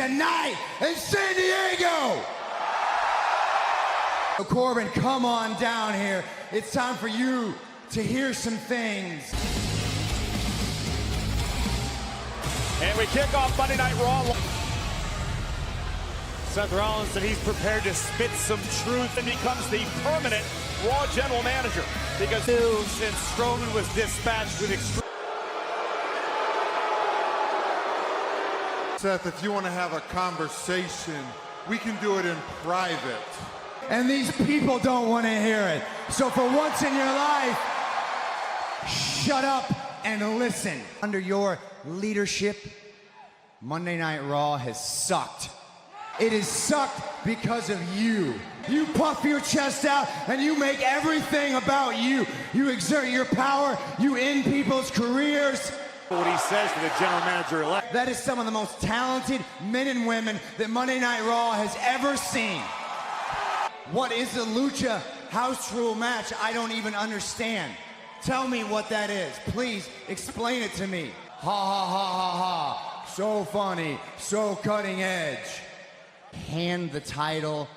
tonight in San Diego. Corbin, come on down here. It's time for you to hear some things. And we kick off Monday Night Raw. Seth Rollins said he's prepared to spit some truth and becomes the permanent Raw General Manager. Because since Strowman was dispatched with extreme... Seth, if you want to have a conversation, we can do it in private. And these people don't want to hear it. So for once in your life, shut up and listen. Under your leadership, Monday Night Raw has sucked. It has sucked because of you. You puff your chest out and you make everything about you. You exert your power, you end people's careers. What he says to the general manager-elect. That is some of the most talented men and women that Monday Night Raw has ever seen. What is a lucha house rule match? I don't even understand. Tell me what that is. Please explain it to me. Ha ha ha ha ha. So funny, so cutting edge. Hand the title,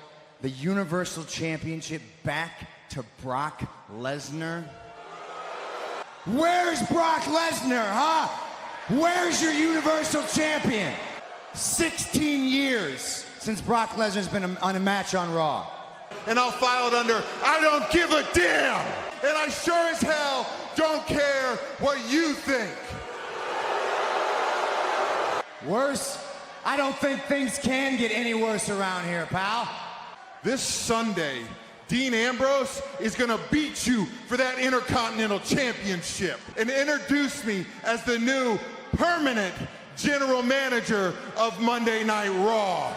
the Universal Championship, back to Brock Lesnar. Where's Brock Lesnar, huh? Where's your Universal Champion? 16 years since Brock Lesnar's been on a match on Raw. And I'll file it under, I don't give a damn. And I sure as hell don't care what you think. Worse? I don't think things can get any worse around here, pal. This Sunday, Dean Ambrose is gonna beat you for that Intercontinental Championship and introduce me as the new permanent general manager of Monday Night Raw.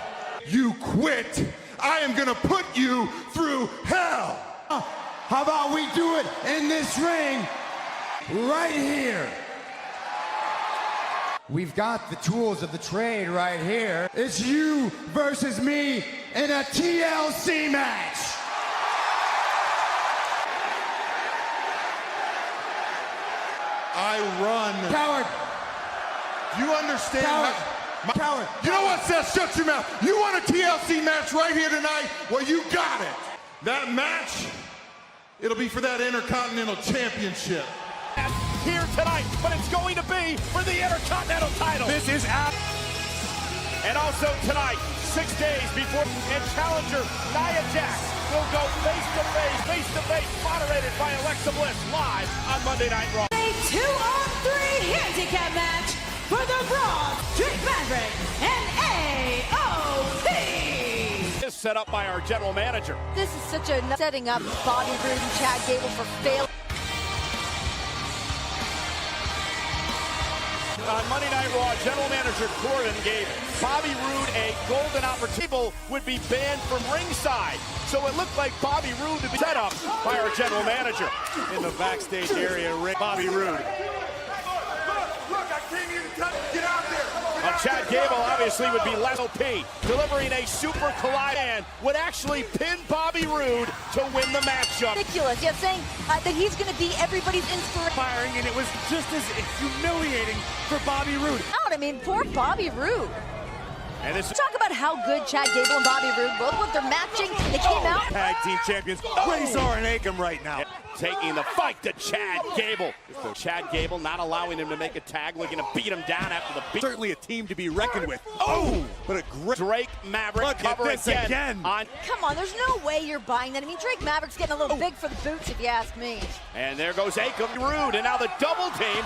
You quit. I am gonna put you through hell. How about we do it in this ring right here? We've got the tools of the trade right here. It's you versus me in a TLC match. I run. Coward. Do you understand? Coward. Coward. You know what, Seth? Shut your mouth. You want a TLC match right here tonight? Well, you got it. That match, it'll be for that Intercontinental Championship. Here tonight, but it's going to be for the Intercontinental title. This is out. And also tonight, 6 days before, and challenger Nia Jax will go face-to-face, moderated by Alexa Bliss, live on Monday Night Raw. A 2-on-3 handicap match for the Raw, Drake Maverick and AOP. Is set up by our general manager. This is such a setting up Bobby Roode and Chad Gable for fail. On Monday Night Raw, General Manager Corbin gave Bobby Roode a golden opportunity. Would be banned from ringside. So it looked like Bobby Roode to be set up by our General Manager. In the backstage area, Bobby Roode. Look, I came here to tell you, get out there. Chad Gable obviously would be less OP, delivering a super collide and would actually pin Bobby Roode to win the matchup. Ridiculous. Yeah, saying that he's going to be everybody's inspiration. And it was just as humiliating for Bobby Roode. I mean, poor Bobby Roode. And this Talk about how good Chad Gable and Bobby Roode both look. They're matching. They came out. Tag team champions. Razor and Akam right now. Taking the fight to Chad Gable. So Chad Gable not allowing him to make a tag, looking to beat him down after the beat. Certainly a team to be reckoned with. Oh, but a great Drake Maverick cover again. Come on, there's no way you're buying that. I mean, Drake Maverick's getting a little big for the boots, if you ask me. And there goes Akam Roode, and now the double team.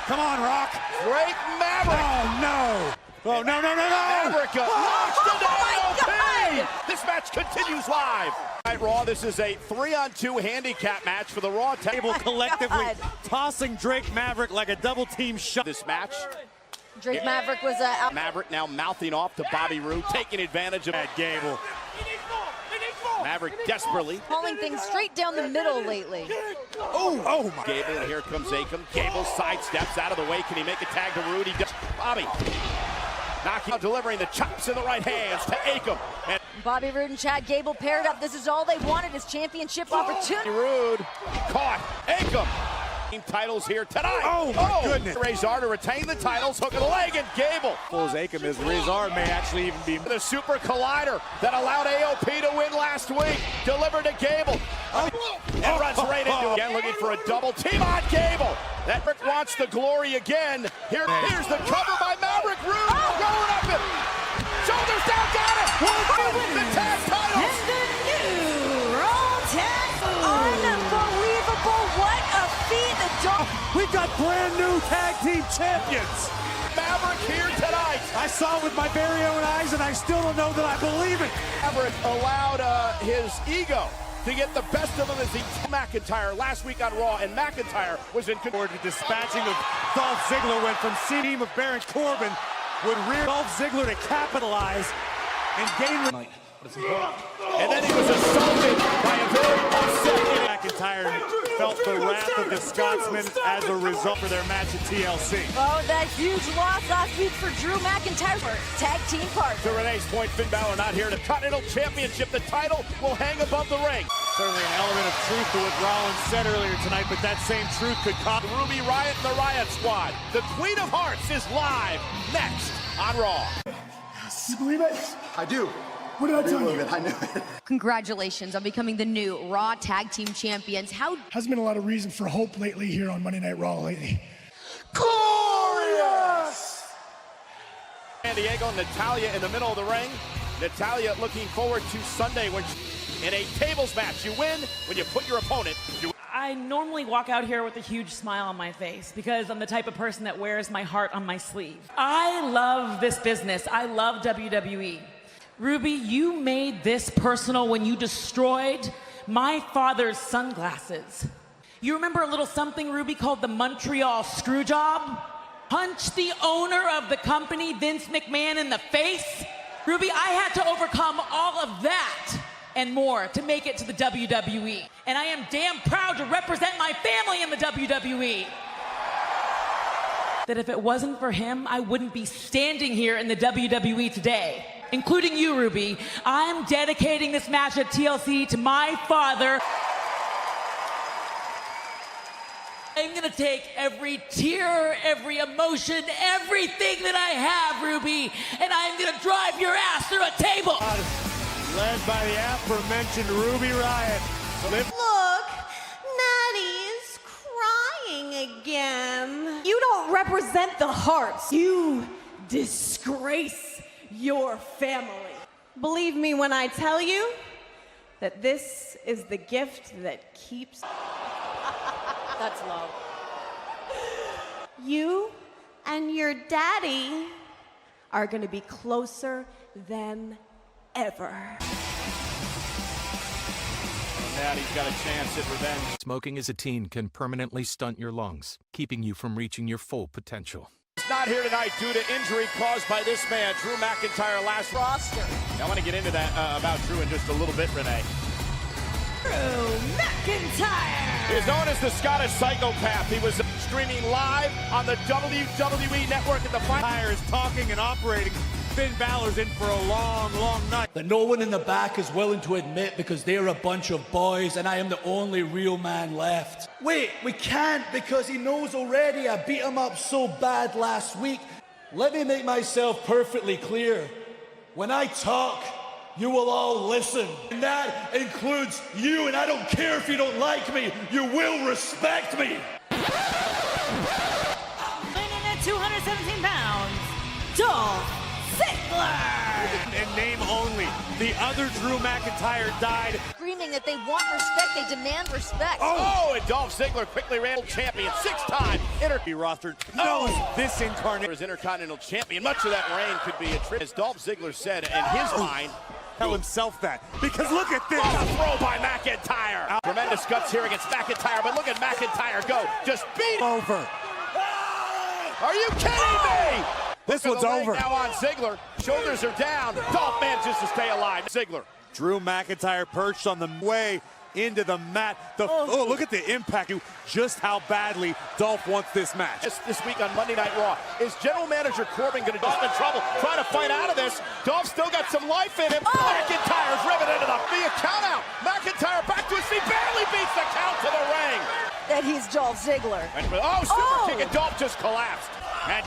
Come on, Rock. Drake Maverick. Oh, no. Oh, no. Maverick launched into AOP. This match continues live. Raw, this is a 3-on-2 handicap match for the Raw table collectively tossing Drake Maverick like a double team shot. This match. Drake Maverick was out. Maverick now mouthing off to Bobby Roode, taking advantage of Chad Gable. Maverick desperately Calling things straight down the middle lately. Oh my. Gable, and here comes Akam. Gable sidesteps out of the way. Can he make a tag to Roode? He does. Bobby knocking out, delivering the chops in the right hands to Akam. And Bobby Roode and Chad Gable paired up. This is all they wanted, is championship opportunity. Roode caught. Akam Titles here tonight. Oh, my goodness. Razor to retain the titles, hook of the leg, and Gable. Full as Akam is, Razor may actually even be The super collider that allowed AOP to win last week. Delivered to Gable. And runs right into it. Again, looking for a double team on Gable. That Rick wants the glory again. Here's the cover by Maverick. Rude going up it. Shoulders down, got it. The tag titles. And the new Raw Tag. Unbelievable. What a feat. We've got brand new tag team champions. Maverick here tonight. I saw it with my very own eyes, and I still don't know that I believe it. Maverick allowed his ego to get the best of him as he McIntyre last week on Raw, and McIntyre was in control. The dispatching of Dolph Ziggler went from team of Baron Corbin would rear Dolph Ziggler to capitalize and gain. And then he was assaulted by a very upset McIntyre felt the wrath of the Scotsman as a result of their match at TLC. Oh, that huge loss last week for Drew McIntyre, tag team partner. To Renee's point, Finn Balor not here. The Continental Championship, the title will hang above the ring. Certainly an element of truth to what Rollins said earlier tonight, but that same truth could come. Ruby Riott and the Riott Squad. The Queen of Hearts is live next on Raw. You believe it? I do. What did I tell you? I knew it. Congratulations on becoming the new Raw Tag Team Champions. Has been a lot of reason for hope lately here on Monday Night Raw lately. Glorious! San Diego, Natalya in the middle of the ring. Natalya looking forward to Sunday when in a tables match. You win when you put your opponent. I normally walk out here with a huge smile on my face because I'm the type of person that wears my heart on my sleeve. I love this business. I love WWE. Ruby, you made this personal when you destroyed my father's sunglasses. You remember a little something, Ruby, called the Montreal Screwjob? Punch the owner of the company, Vince McMahon, in the face? Ruby, I had to overcome all of that and more to make it to the WWE. And I am damn proud to represent my family in the WWE. That if it wasn't for him, I wouldn't be standing here in the WWE today. Including you, Ruby. I'm dedicating this match at TLC to my father. I'm gonna take every tear, every emotion, everything that I have, Ruby, and I'm gonna drive your ass through a table. Led by the aforementioned Ruby Riott. Look, Maddie's crying again. You don't represent the hearts. You disgrace your family. Believe me when I tell you that this is the gift that keeps. That's low. You and your daddy are going to be closer than ever. Daddy's got a chance at revenge. Smoking as a teen can permanently stunt your lungs, keeping you from reaching your full potential. Not here tonight due to injury caused by this man, Drew McIntyre, last roster. I want to get into that about Drew in just a little bit, Renee. Drew McIntyre! He is known as the Scottish Psychopath. He was streaming live on the WWE Network at the McIntyre is talking and operating. Finn Balor's in for a long, long night. That no one in the back is willing to admit because they're a bunch of boys and I am the only real man left. Wait, we can't because he knows already I beat him up so bad last week. Let me make myself perfectly clear. When I talk, you will all listen. And that includes you, and I don't care if you don't like me, you will respect me. Weighing in at 217 pounds, Dolph Ziggler! In name only, the other Drew McIntyre died. Screaming that they want respect, they demand respect. Oh, and Dolph Ziggler quickly ran champion, six-time rostered knows this incarnate as Intercontinental Champion. Much of that reign could be attributed, as Dolph Ziggler said, in his mind. Tell himself that, because look at this. What a throw by McIntyre. Tremendous guts here against McIntyre, but look at McIntyre go. Just beat over. Are you kidding me? This one's over. Now on Ziggler. Shoulders are down. Dolph manages to stay alive. Ziggler. Drew McIntyre perched on the way into the mat. Oh, look at the impact. Just how badly Dolph wants this match. Just this week on Monday Night Raw. Is General Manager Corbin going to just in trouble trying to fight out of this? Dolph's still got some life in him. McIntyre's riveted into the count out. McIntyre back to his feet. Barely beats the count to the ring. The that he's Dolph Ziggler. Super kick, and Dolph just collapsed. And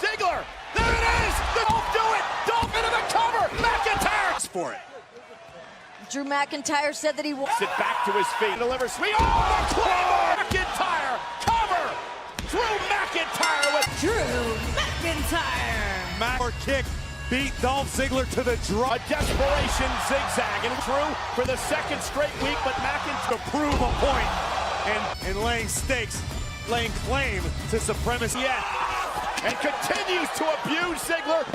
Ziggler, there it is! Dolph do it! Dolph into the cover! McIntyre for it. Drew McIntyre said that he wants it back to his feet. Delivers sweet. The Claymore! McIntyre! Cover! Drew McIntyre with Drew McIntyre. Or kick beat Dolph Ziggler to the draw. A desperation zigzag. And Drew for the second straight week, but McIntyre to prove a point and laying stakes, laying claim to supremacy. And continues to abuse Ziggler.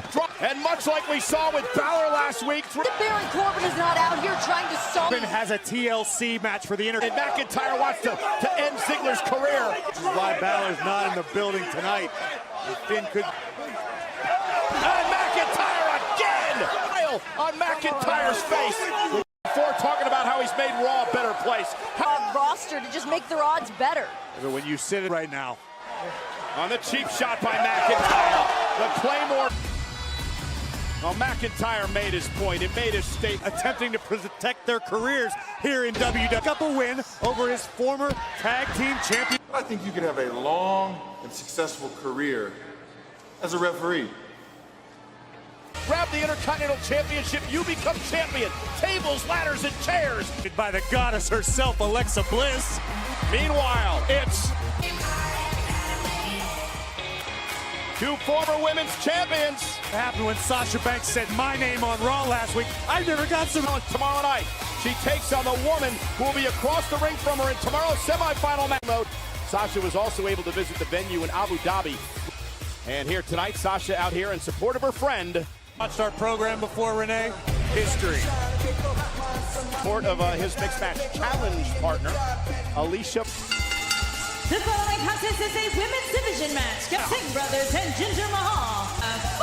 And much like we saw with Balor last week, Baron Corbin is not out here trying to solve. Corbin has a TLC match for the And McIntyre wants to end Ziggler's career. This is why Balor's not in the building tonight. Finn could. And McIntyre again! On McIntyre's face. Before talking about how he's made Raw a better place. Roster to just make their odds better. When you sit it right now. On the cheap shot by McIntyre. The Claymore. Well, McIntyre made his point. It made his statement. Attempting to protect their careers here in WWE. Up a win over his former tag team champion. I think you could have a long and successful career as a referee. Grab the Intercontinental Championship, you become champion. Tables, ladders, and chairs. By the goddess herself, Alexa Bliss. Meanwhile, it's two former women's champions. What happened when Sasha Banks said my name on Raw last week? I never got some. Tomorrow night, she takes on the woman who will be across the ring from her in tomorrow's semifinal match mode. Sasha was also able to visit the venue in Abu Dhabi. And here tonight, Sasha out here in support of her friend. Watched our program before, Renee. History. Support of his mixed match challenge partner, Alicia. The following contest is a women's division match. Singh Brothers and Jinder Mahal.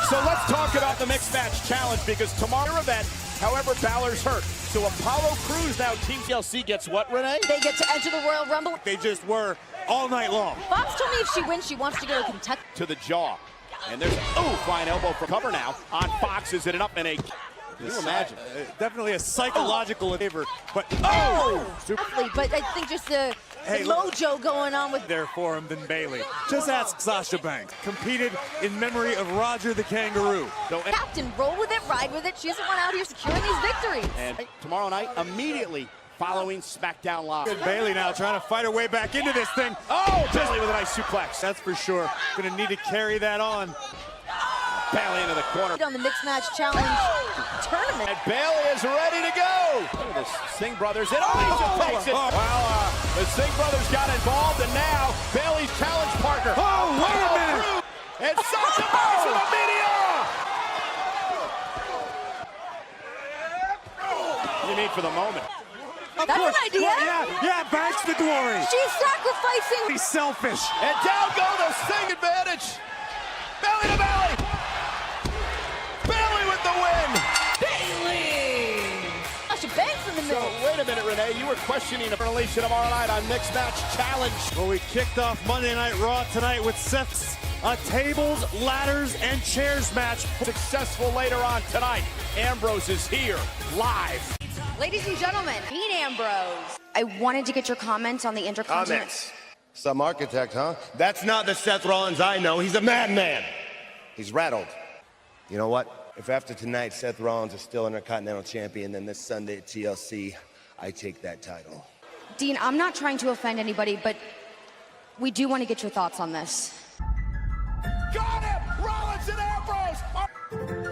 So let's talk about the mixed match challenge because tomorrow event, however, Balor's hurt. So Apollo Crews now, Team TLC gets what, Renee? They get to enter the Royal Rumble. They just were all night long. Fox told me if she wins, she wants to go to Kentucky. To the jaw. And there's, fine elbow for cover now on Fox. Is it an up and a... Can you imagine? Definitely a psychological favor, but Exactly, but I think just the mojo going on with there for him than Bailey. Just ask Sasha Banks. Competed in memory of Roger the Kangaroo. So, Captain, roll with it, ride with it. She doesn't want out here securing these victories. And tomorrow night, immediately following SmackDown Live. Good Bailey now trying to fight her way back into this thing. Bailey with a nice suplex. That's for sure. Gonna need to carry that on. Bailey into the corner. On the Mixed Match Challenge tournament. And Bailey is ready to go. Look at the Singh brothers. And Alicia takes it. Well, the Singh brothers got involved, and now Bailey's challenge partner. Wait a minute. And Sasha Banks with a meteor. You need for the moment. That's an idea. Yeah, Banks the glory. She's sacrificing. He's selfish. And down go the Singh advantage. Belly to belly. Bailey with the win. Bailey. Sasha Banks in the middle. So wait a minute, Renee. You were questioning a relation tomorrow night on Mixed Match Challenge. Well, we kicked off Monday Night Raw tonight with Seth's tables, ladders, and chairs match. Successful later on tonight. Ambrose is here live. Ladies and gentlemen, Dean Ambrose. I wanted to get your comments on the Intercontinental. Some architect, huh? That's not the Seth Rollins I know. He's a madman. He's rattled. You know what? If after tonight Seth Rollins is still Intercontinental Champion, then this Sunday at TLC, I take that title. Dean, I'm not trying to offend anybody, but we do want to get your thoughts on this. Got him! Rollins and Ambrose!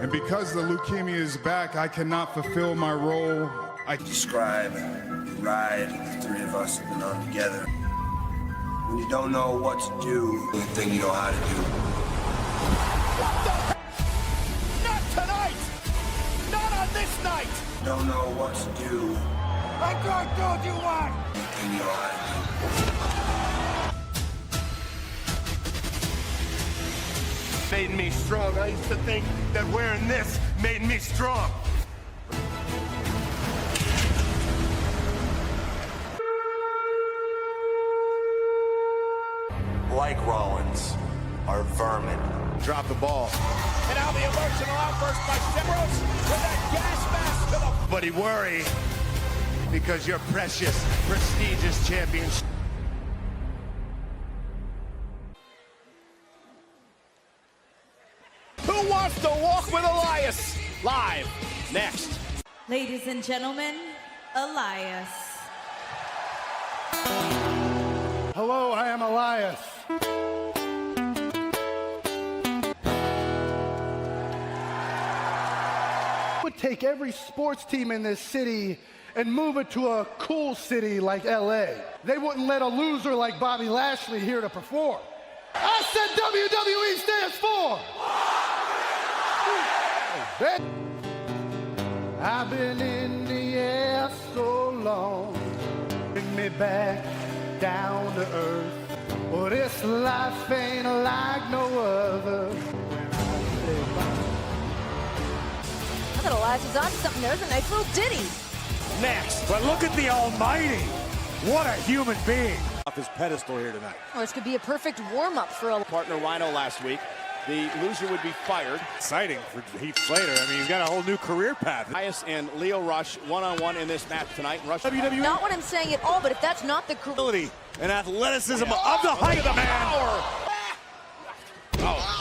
And because the leukemia is back, I cannot fulfill my role. I Describe the ride the three of us have been on together. When you don't know what to do, the thing you know how to do. What the? Not tonight! Not on this night! Don't know what to do. I can't do what you want! The thing you know how to do. Made me strong. I used to think that wearing this made me strong. Like Rollins, are vermin. Drop the ball. And now the emotional outburst by Ambrose with that gas mask to the... Buddy, worry, because your precious, prestigious championship live next. Ladies and gentlemen, Elias. Hello, I am Elias. Would take every sports team in this city and move it to a cool city like LA. They wouldn't let a loser like Bobby Lashley here to perform. I said WWE stands for. I've been in the air so long, bring me back down to earth. Well, this life ain't like no other. I thought Elias was on something. There's a nice little ditty. Next. But look at the Almighty. What a human being. Off his pedestal here tonight. Oh, this could be a perfect warm-up for a Partner Rhino last week. The loser would be fired. Exciting for Heath Slater. I mean, he's got a whole new career path. Elias and Lio Rush one-on-one in this match tonight. Rush WWE. Not what I'm saying at all, but if that's not the ability and athleticism of the height of the man. Oh.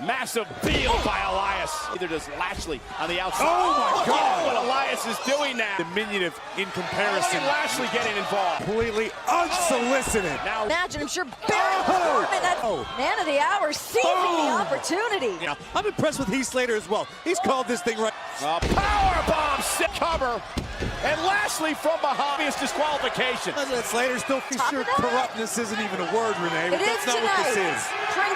Massive peel by Elias. Neither does Lashley on the outside. Oh my God! What Elias is doing now. Diminutive in comparison. Look at Lashley getting involved. Completely unsolicited. Now, imagine, I'm sure Baron Corbin, that's man of the hour, seizing the opportunity. Yeah, I'm impressed with Heath Slater as well. He's called this thing right. Power bomb, sit cover, and Lashley from behind. His disqualification. Slater still sure corruptness isn't even a word, Renee. It is that's not tonight. what this is.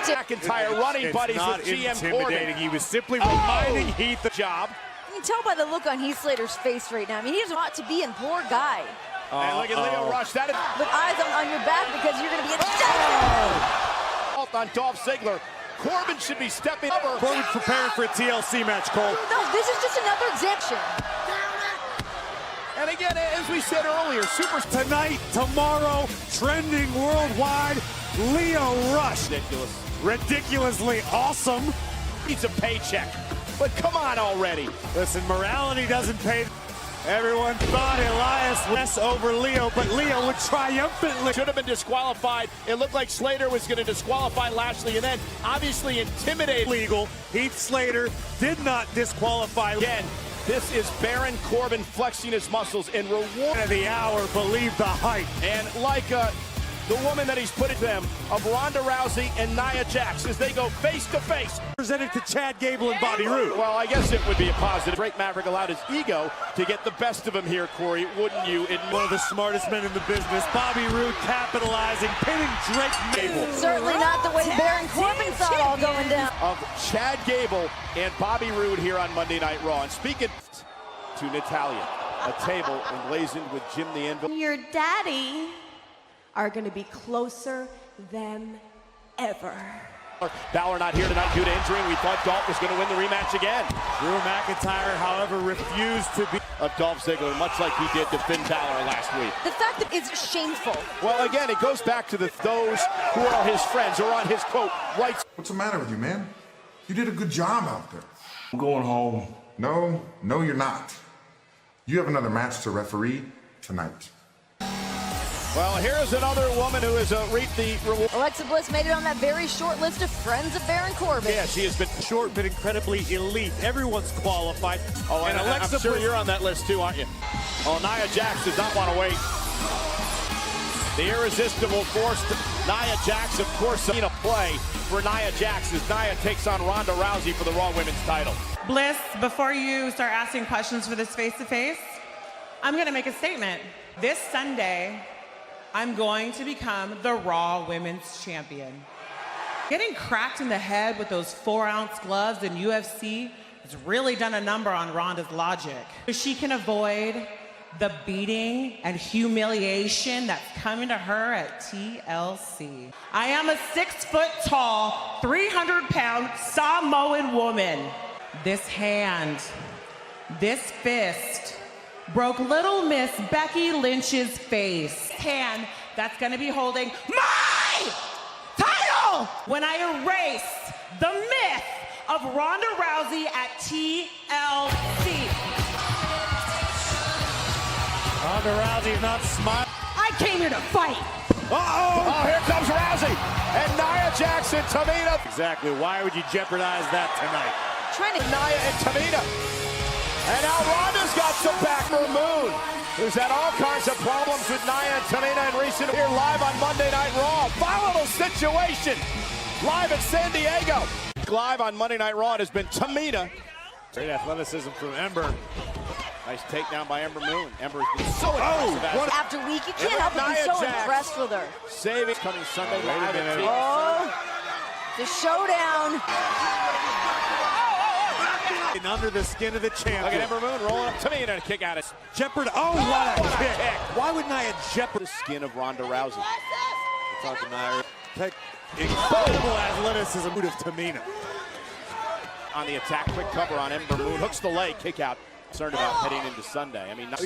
McIntyre running buddies not with GM intimidating. Corbin. He was simply reminding Heath the job. You can tell by the look on Heath Slater's face right now. I mean, he doesn't want to be in, poor guy. And look at Lio Rush. That is But eyes on your back because you're going to be in on Dolph Ziggler. Corbin should be stepping over. Corbin preparing for a TLC match, Cole. No, this is just another exemption. And again, as we said earlier, super tonight, tomorrow, trending worldwide, Lio Rush. Ridiculous. Ridiculously awesome. Needs a paycheck. But come on already. Listen, morality doesn't pay. Everyone thought Elias less over Lio, but Lio would triumphantly. Should have been disqualified. It looked like Slater was going to disqualify Lashley and then obviously intimidate. Legal. Heath Slater did not disqualify. Again, this is Baron Corbin flexing his muscles in reward of the hour. Believe the hype. And like the woman that he's put it them of Ronda Rousey and Nia Jax as they go face to face. Presented to Chad Gable and Bobby Roode. Well, I guess it would be a positive. Drake Maverick allowed his ego to get the best of him here, Corey, wouldn't you? One of the smartest men in the business, Bobby Roode capitalizing, pinning Drake Gable. Certainly not the way Baron Corbin saw it all going down. Of Chad Gable and Bobby Roode here on Monday Night Raw. And speaking to Natalya, a table emblazoned with Jim the Anvil. Your daddy are going to be closer than ever. Balor not here tonight due to injury. We thought Dolph was going to win the rematch again. Drew McIntyre, however, refused to be of Dolph Ziggler, much like he did to Finn Balor last week. The fact that it's shameful. Well, again, it goes back to those who are his friends or on his quote rights. What's the matter with you, man? You did a good job out there. I'm going home. No, you're not. You have another match to referee tonight. Well, here's another woman who has reaped the reward. Alexa Bliss made it on that very short list of friends of Baron Corbin. Yeah, she has been short but incredibly elite. Everyone's qualified. Oh, and Alexa I'm sure Bliss, you're on that list too, aren't you? Oh, Nia Jax does not want to wait. The irresistible force. Nia Jax, of course, in a play for Nia Jax as Nia takes on Ronda Rousey for the Raw Women's title. Bliss, before you start asking questions for this face-to-face, I'm going to make a statement. This Sunday, I'm going to become the Raw Women's Champion. Getting cracked in the head with those 4-ounce gloves in UFC has really done a number on Ronda's logic. She can avoid the beating and humiliation that's coming to her at TLC. I am a 6-foot-tall, 300-pound Samoan woman. This hand, this fist, broke little Miss Becky Lynch's face. Hand that's gonna be holding my title when I erase the myth of Ronda Rousey at TLC. Ronda Rousey's not smiling. I came here to fight. Oh, here comes Rousey. And Nia Jax and Tamina. Exactly. Why would you jeopardize that tonight? trying to... Nia and Tamina. And now Ronda's got some back for Moon, who's had all kinds of problems with Nia and Tamina in recent here live on Monday Night Raw. Volatile situation live in San Diego. Live on Monday Night Raw, it has been Tamina. Great athleticism from Ember. Nice takedown by Ember Moon. Ember has been so impressive. After week, you can't help but be so impressed with her. Saving coming Sunday live. The showdown. Under the skin of the champion. Look at Ember Moon rolling up Tamina and kick out it. Jeopard. Oh, what a kick. Why would Nia jeopard the skin of Ronda Rousey? We're talking Nia. Incredible athleticism of Tamina. On the attack, quick cover on Ember Moon. Hooks the leg, kick out. Concerned about heading into Sunday. I mean, the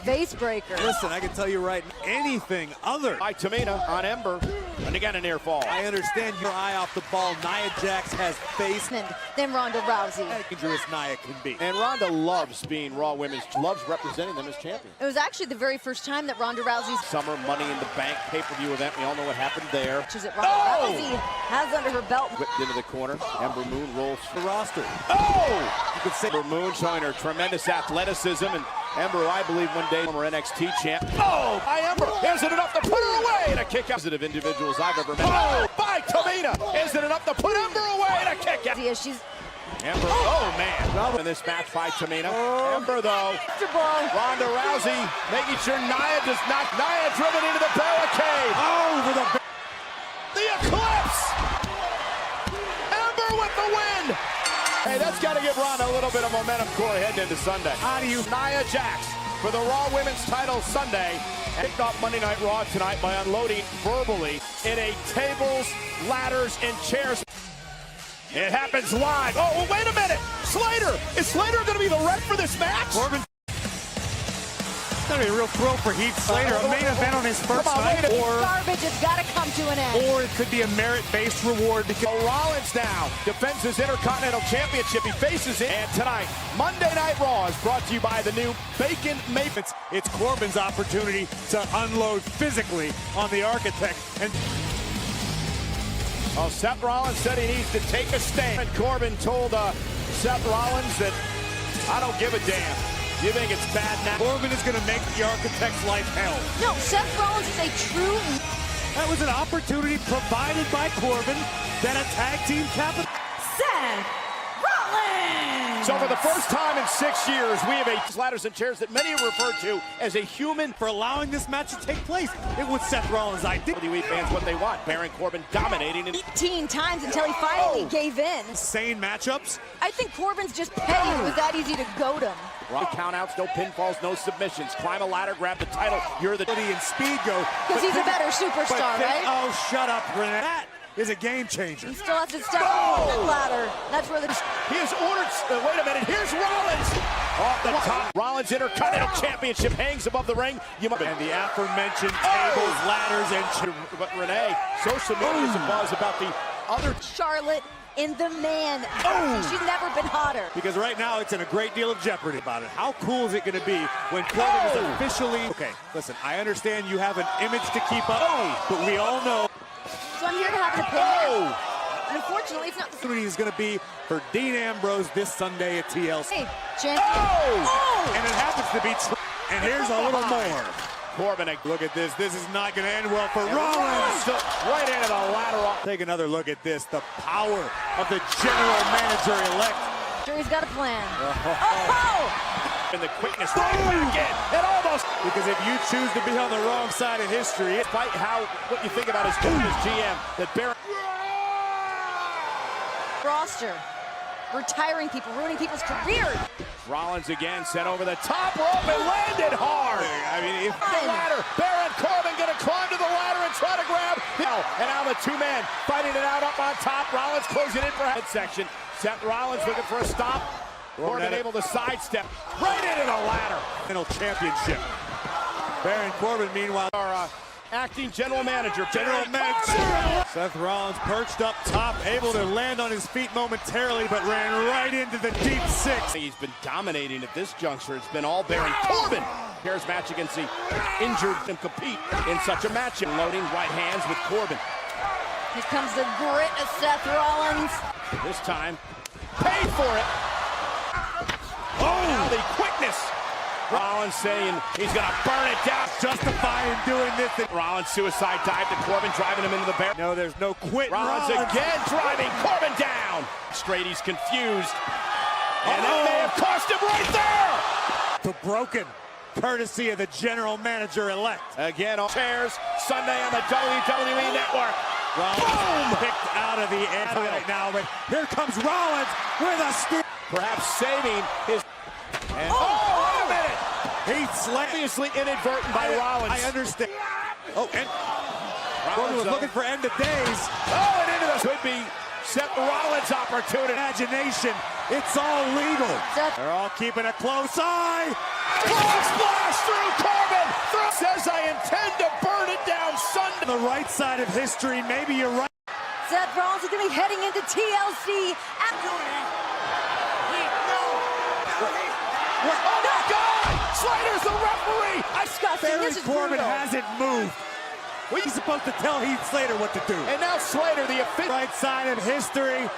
face breaker. Listen, I can tell you right, anything other. By Tamina on Ember, and again a near fall. I understand your eye off the ball. Nia Jax has face. Then Ronda Rousey. How dangerous Nia can be. And Ronda loves being Raw Women's, loves representing them as champion. It was actually the very first time that Ronda Rousey's Summer Money in the Bank pay-per-view event. We all know what happened there. Which is that Ronda Rousey has under her belt. Whipped into the corner. Ember Moon rolls the roster. You could say Ember Moon showing her tremendous athleticism, and Ember, I believe, one day former NXT champ. Oh, by Ember. Is it enough to put her away? And a kick out. Positive individuals I've ever met. Oh, by Tamina. Is it enough to put Ember away? And a kick out. Yeah, she's Ember, oh man. In this match by Tamina. Ember, though. Ronda Rousey making sure Nia does not. Nia driven into the barricade. Over the Eclipse. Ember with the win. Hey, that's got to give Ronda a little bit of momentum, Corey, heading into Sunday. How do you... Nia Jax for the Raw Women's title Sunday. Kicked off Monday Night Raw tonight by unloading verbally in a tables, ladders, and chairs. It happens live. Oh, wait a minute. Slater. Is Slater going to be the ref for this match? Corbin. It's going to be a real thrill for Heath Slater. A main event on his first night. Or garbage has got to come to an end. Or it could be a merit-based reward. Because Rollins now defends his Intercontinental Championship. He faces it. And tonight, Monday Night Raw is brought to you by the new Bacon Maple. It's Corbin's opportunity to unload physically on the Architect. And Seth Rollins said he needs to take a stand. And Corbin told Seth Rollins that, I don't give a damn. You think it's bad now? Corbin is going to make the Architect's life hell. No, Seth Rollins is a true... That was an opportunity provided by Corbin that a tag team captain... Seth Rollins! So for the first time in 6 years, we have ladders and chairs that many have referred to as a human. For allowing this match to take place. It was Seth Rollins' idea. WWE fans what they want. Baron Corbin dominating. 18 times until he finally gave in. Sane matchups. I think Corbin's just petty. It was that easy to goad him. No countouts, no pinfalls, no submissions. Climb a ladder, grab the title. You're the and speed go. Because he's a better superstar, right? Oh, shut up, Renee. That is a game changer. He still has to step on the ladder. That's where the... He has ordered... wait a minute. Here's Rollins. Off the top. Rollins Intercontinental Championship hangs above the ring. And the aforementioned tables, ladders, and... But Renee, social media is a buzz about the other... Charlotte in the man. She's never been hotter. Because right now it's in a great deal of jeopardy about it. How cool is it going to be when Corbin is officially... Okay, listen, I understand you have an image to keep up, but we all know... So I'm here to have an opinion. And unfortunately, it's not the opportunity is going to be for Dean Ambrose this Sunday at TLC. Hey, champion. And it happens to be true. And here's a little more. Corbin, look at this. This is not going to end well for Rollins. Right into the ladder. Take another look at this. The power of the general manager-elect. Sure, he's got a plan. And the quickness right back in. It almost. Because if you choose to be on the wrong side of history, despite what you think about his team as GM, that Baron roster, retiring people, ruining people's careers. Rollins again sent over the top rope and landed hard. I mean, if the ladder, Baron Corbin gonna climb to the ladder and try to grab. And now the two men fighting it out up on top. Rollins closing in for midsection. Seth Rollins looking for a stop. Corbin able to sidestep right into the ladder. Championship. Baron Corbin, meanwhile, our acting general manager. Seth Rollins perched up top, able to land on his feet momentarily, but ran right into the deep six. He's been dominating at this juncture. It's been all Baron Corbin. Here's match against the injured and compete in such a match. Loading right hands with Corbin. Here comes the grit of Seth Rollins. This time, paid for it. now the quickness. Rollins saying he's going to burn it down. Justifying doing this. Rollins suicide dive to Corbin, driving him into the barrel. No, there's no quit. Rollins again driving Corbin down. Straight, he's confused. And that may have cost him right there. The broken, courtesy of the general manager-elect. Again, on chairs, Sunday on the WWE Network. Rollins picked out of the end right now, but here comes Rollins with a steal. Perhaps saving his... And wait a minute! He's Obviously inadvertent by Rollins. I understand. Oh, and Rollins was looking for end of days. Oh, and into the... Could be Seth Rollins' opportunity. Imagination. It's all legal. They're all keeping a close eye. Frog splash through Corbin. Says I intend to burn it down Sunday. On the right side of history, maybe you're right. Seth Rollins is going to be heading into TLC after... Oh my God! Slater's the referee! Baron Corbin hasn't moved. He's supposed to tell Heath Slater what to do. And now Slater, the official. Right side of history,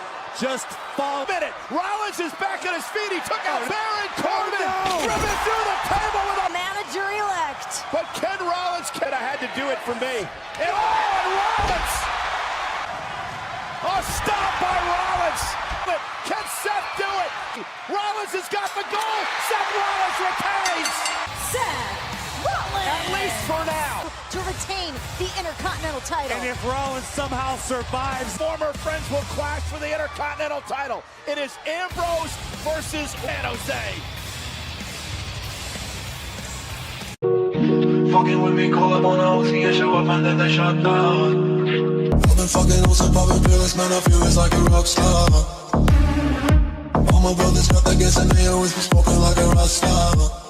just fall. Minute. Rollins is back on his feet. He took out Baron Corbin. Driven through the table with a manager-elect. But Ken Rollins could have had to do it for me. And Rollins! Oh, stop by Rollins! But can Seth do it? Rollins has got the goal. Seth Rollins retains. Seth Rollins! At least for now. To retain the Intercontinental title. And if Rollins somehow survives, former friends will clash for the Intercontinental title. It is Ambrose versus San Jose. Fucking with me, call up on OC and show up and then they shut down. I've been fucking on some poppin' feelings, man, I feel it's like a rock star. All my brothers got that gas and they always been smoking like a rock star.